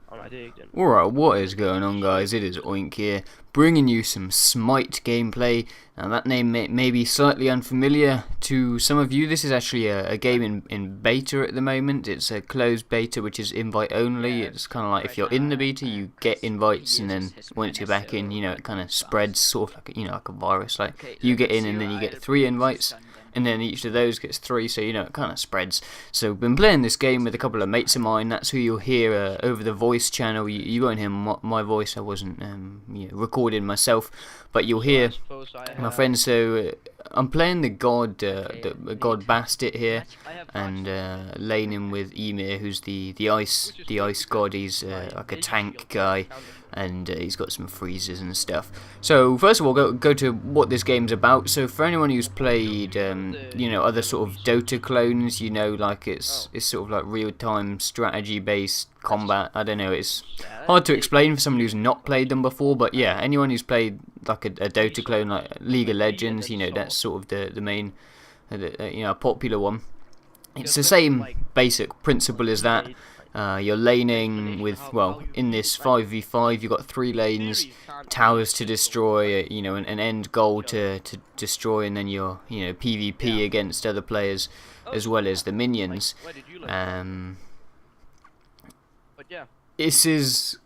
Alright, what is going on, guys? It is Oink here, bringing you some Smite gameplay. Now that name may be slightly unfamiliar to some of you. This is actually a game in beta at the moment. It's a closed beta, which is invite only. It's kind of like if you're in the beta, you get invites, and then once you're back in, it kind of spreads, sort of like like a virus. Like you get in, and then you get 3 invites. And then each of those gets 3, so it kind of spreads. So I've been playing this game with a couple of mates of mine. That's who you'll hear over the voice channel. You won't hear my voice. I wasn't recording myself, but you'll hear my friends. So I'm playing the god Bastet here, and laning with Emir, who's the ice god. He's like a tank guy, and he's got some freezes and stuff. So first of all, go to what this game's about. So for anyone who's played other sort of Dota clones, like it's sort of like real-time strategy-based combat. I don't know, it's hard to explain for someone who's not played them before, but yeah, anyone who's played like a Dota clone, like League of Legends, that's sort of the main popular one. It's the same basic principle as that. You're laning with, well, in this 5v5 you've got 3 lanes, towers to destroy, an end goal to destroy, and then you're PvP against other players as well as the minions. It's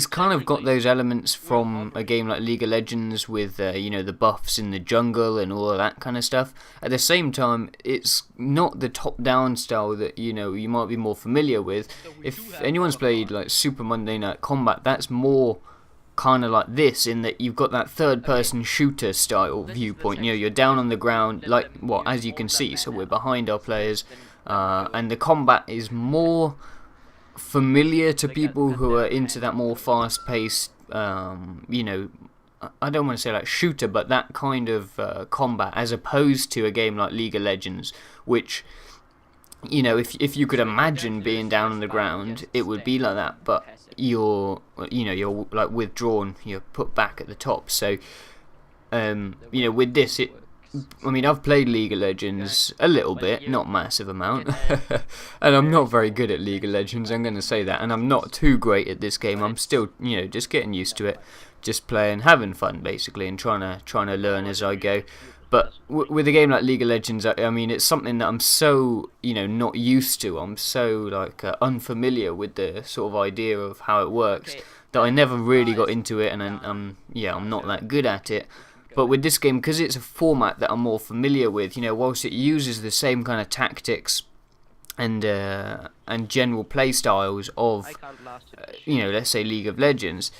kind of got those elements from a game like League of Legends with the buffs in the jungle and all of that kind of stuff. At the same time, it's not the top-down style that you might be more familiar with. If anyone's played like Super Monday Night Combat, that's more kind of like this, in that you've got that third-person shooter style viewpoint. You're down on the ground, like as you can see. So we're behind our players, and the combat is more familiar to people who are into that more fast-paced, I don't want to say like shooter, but that kind of combat, as opposed to a game like League of Legends, which, if you could imagine being down on the ground, it would be like that, but you're like withdrawn, you're put back at the top. So, with this, I've played League of Legends a little bit, not massive amount, and I'm not very good at League of Legends, I'm going to say that, and I'm not too great at this game. I'm still, just getting used to it, just playing, having fun, basically, and trying to learn as I go. But with a game like League of Legends, it's something that I'm so, not used to. I'm so, unfamiliar with the sort of idea of how it works, that I never really got into it, and I'm not that good at it. But with this game, because it's a format that I'm more familiar with, whilst it uses the same kind of tactics and general play styles of, let's say League of Legends,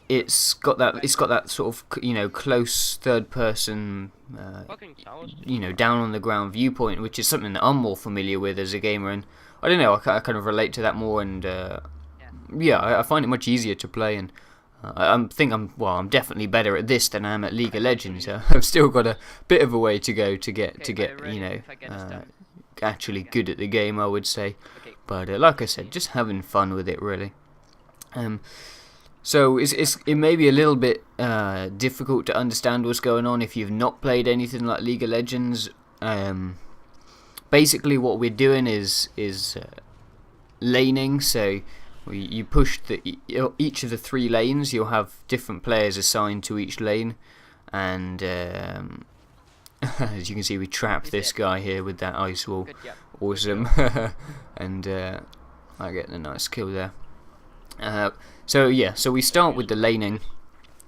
it's got that sort of close third person, down on the ground viewpoint, which is something that I'm more familiar with as a gamer, and I don't know, I kind of relate to that more, and I find it much easier to play, and I'm definitely better at this than I am at League of Legends. I've still got a bit of a way to go to get actually good at the game, I would say. But like I said, just having fun with it, really. So it may be a little bit difficult to understand what's going on if you've not played anything like League of Legends. Basically, what we're doing is laning. So you push each of the 3 lanes. You'll have different players assigned to each lane, and as you can see, we trapped this guy here with that ice wall. Awesome. And I get a nice kill there. So we start with the laning.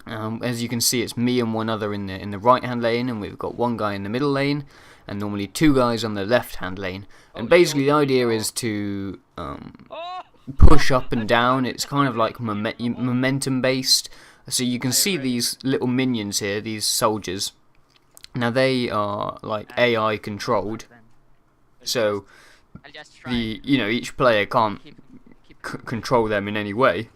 As you can see, it's me and one other in the right hand lane, and we've got one guy in the middle lane, and normally 2 guys on the left hand lane. And basically the idea is to push up and down. It's kind of like momentum based. So you can see these little minions here, these soldiers. Now they are like AI controlled, so each player can't control them in any way,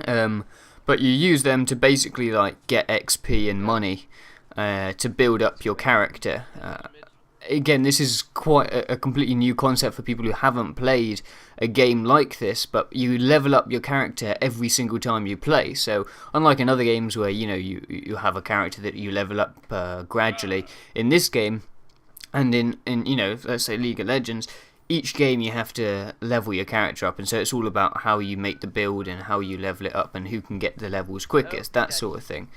but you use them to basically get XP and money to build up your character. Again, this is quite a completely new concept for people who haven't played a game like this, but you level up your character every single time you play. So unlike in other games where you have a character that you level up gradually, in this game, and in let's say League of Legends, each game you have to level your character up, and so it's all about how you make the build and how you level it up and who can get the levels quickest, that sort of thing.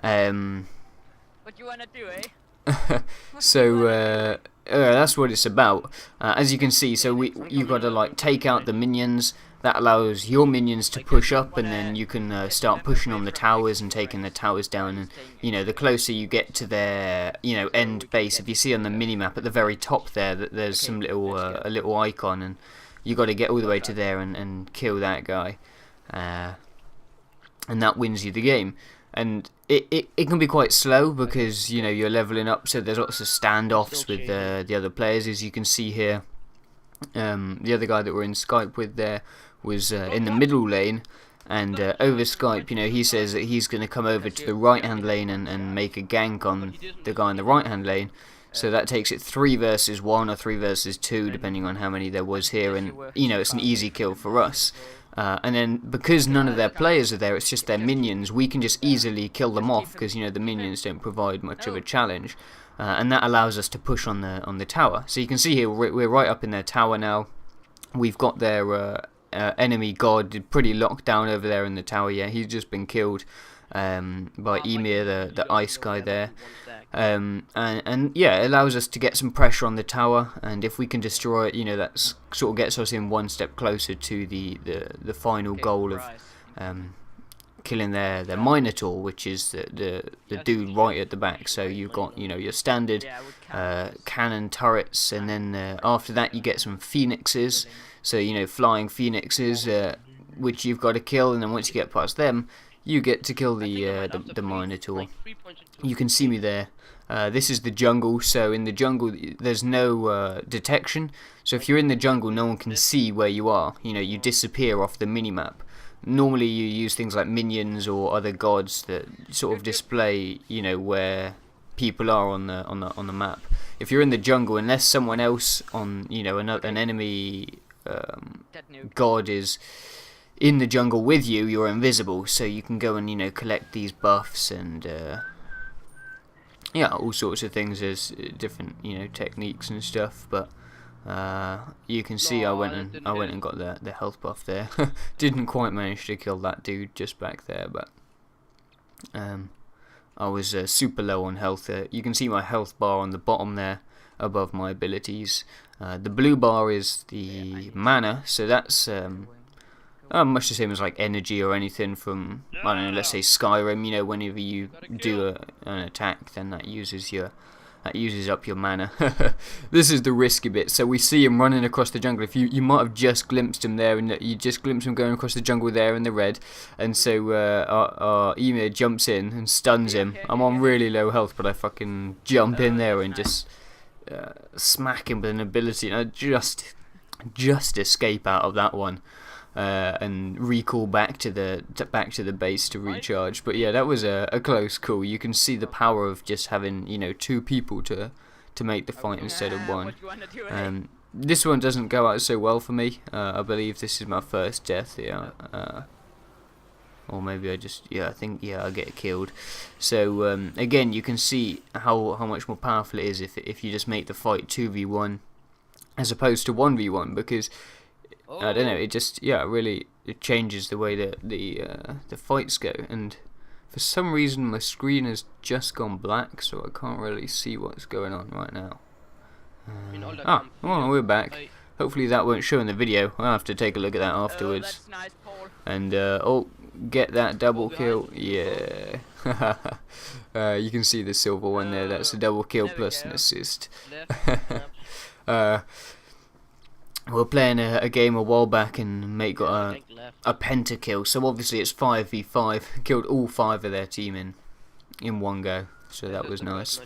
What you wanna do, eh? So that's what it's about. As you can see, so you got to like take out the minions. That allows your minions to push up, and then you can start pushing on the towers and taking the towers down. And you know, the closer you get to their end base, if you see on the minimap at the very top there that there's some little a little icon, and you got to get all the way to there and kill that guy, and that wins you the game. And it can be quite slow because you're leveling up, so there's lots of standoffs with the other players, as you can see here. The other guy that we're in Skype with there was in the middle lane, and over Skype, he says that he's going to come over to the right hand lane and make a gank on the guy in the right hand lane. So that takes it 3 versus 1 or 3 versus 2, depending on how many there was here, and it's an easy kill for us. And then because none of their players are there, it's just their minions, we can just easily kill them off because the minions don't provide much of a challenge, and that allows us to push on the tower. So you can see here we're right up in their tower now. We've got their enemy god pretty locked down over there in the tower. Yeah, he's just been killed by Emir, the ice guy there. And yeah, it allows us to get some pressure on the tower, and if we can destroy it, that sort of gets us in one step closer to the final goal of killing their Minotaur, which is the dude right at the back. So you've got your standard cannon turrets, and then after that you get some phoenixes, so flying phoenixes, which you've got to kill, and then once you get past them, you get to kill the Minotaur. You can see me there. This is the jungle, so in the jungle there's no detection, so if you're in the jungle no one can see where you are. You disappear off the minimap. Normally you use things like minions or other gods that sort of display where people are on the map. If you're in the jungle, unless someone else on an enemy god is in the jungle with you, you're invisible, so you can go and collect these buffs and yeah, all sorts of things. There's different techniques and stuff, but you can see I went and got the health buff there. Didn't quite manage to kill that dude just back there, but I was super low on health. You can see my health bar on the bottom there above my abilities. The blue bar is the mana, so that's much the same as like energy or anything from, I don't know, let's say Skyrim. Whenever you do an attack, then that uses up your mana. This is the risky bit. So we see him running across the jungle. If you might have just glimpsed him there, and you just glimpsed him going across the jungle there in the red, and so our Emir jumps in and stuns him. I'm on really low health, but I fucking jump in there and just smack him with an ability, and I just escape out of that one. And recall back to the base to recharge. But yeah, that was a close call. You can see the power of just having 2 people to make the fight instead of 1. This one doesn't go out so well for me. I believe this is my first death here, or maybe I get killed. So again, you can see how much more powerful it is if you just make the fight 2v1 as opposed to 1v1, because I don't know, it changes the way that the fights go. And for some reason my screen has just gone black, so I can't really see what's going on right now. We're back. Hopefully that won't show in the video. I'll have to take a look at that afterwards. And get that double kill. Yeah. You can see the silver one there. That's a double kill plus an assist. We were playing a game a while back, and mate got a pentakill. So obviously it's 5v5. Killed all 5 of their team in one go. So that was nice.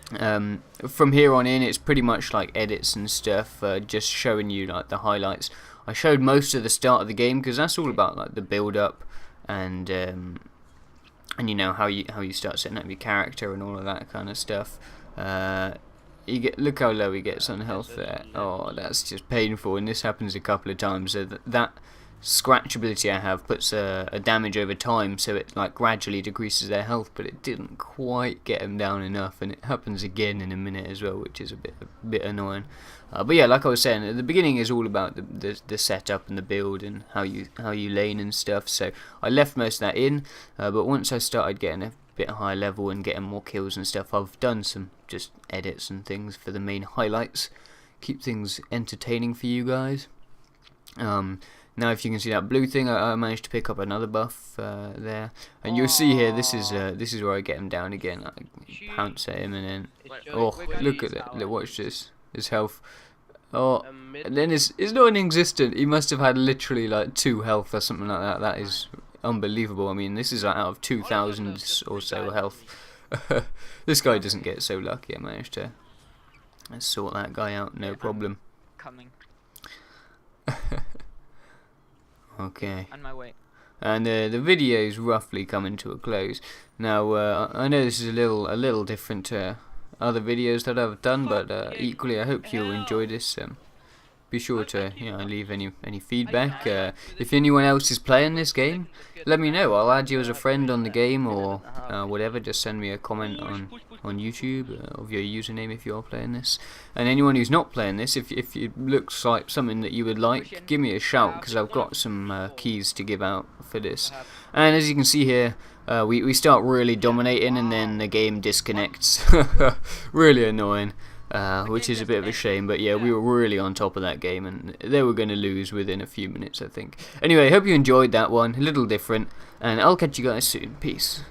From here on in, it's pretty much like edits and stuff, just showing you like the highlights. I showed most of the start of the game because that's all about like the build up and how you start setting up your character and all of that kind of stuff. Look how low he gets on health there. Oh, that's just painful, and this happens a couple of times. So that scratch ability I have puts a damage over time, so it like gradually decreases their health, but it didn't quite get them down enough, and it happens again in a minute as well, which is a bit annoying. But yeah, like I was saying, at the beginning is all about the setup and the build and how you lane and stuff. So I left most of that in, but once I started getting a bit higher level and getting more kills and stuff, I've done some just edits and things for the main highlights, keep things entertaining for you guys. Now if you can see that blue thing, I managed to pick up another buff there, and you'll see here this is where I get him down again. I pounce at him and then look at it, watch this, his health. And then it's non-existent. He must have had literally like 2 health or something like that. That is unbelievable. I mean, this is like out of 2,000 or so health. This guy doesn't get so lucky. I managed to sort that guy out, no problem. Coming. Okay. On my way. And the video is roughly coming to a close. Now I know this is a little different to other videos that I've done, but equally I hope you'll enjoy this. Be sure to leave any feedback. If anyone else is playing this game, let me know. I'll add you as a friend on the game or whatever. Just send me a comment on YouTube of your username if you're playing this. And anyone who's not playing this, if it looks like something that you would like, give me a shout, because I've got some keys to give out for this. And as you can see here, we start really dominating and then the game disconnects. Really annoying. Which is a bit of a shame, but yeah, we were really on top of that game, and they were going to lose within a few minutes, I think. Anyway, hope you enjoyed that one, a little different, and I'll catch you guys soon. Peace.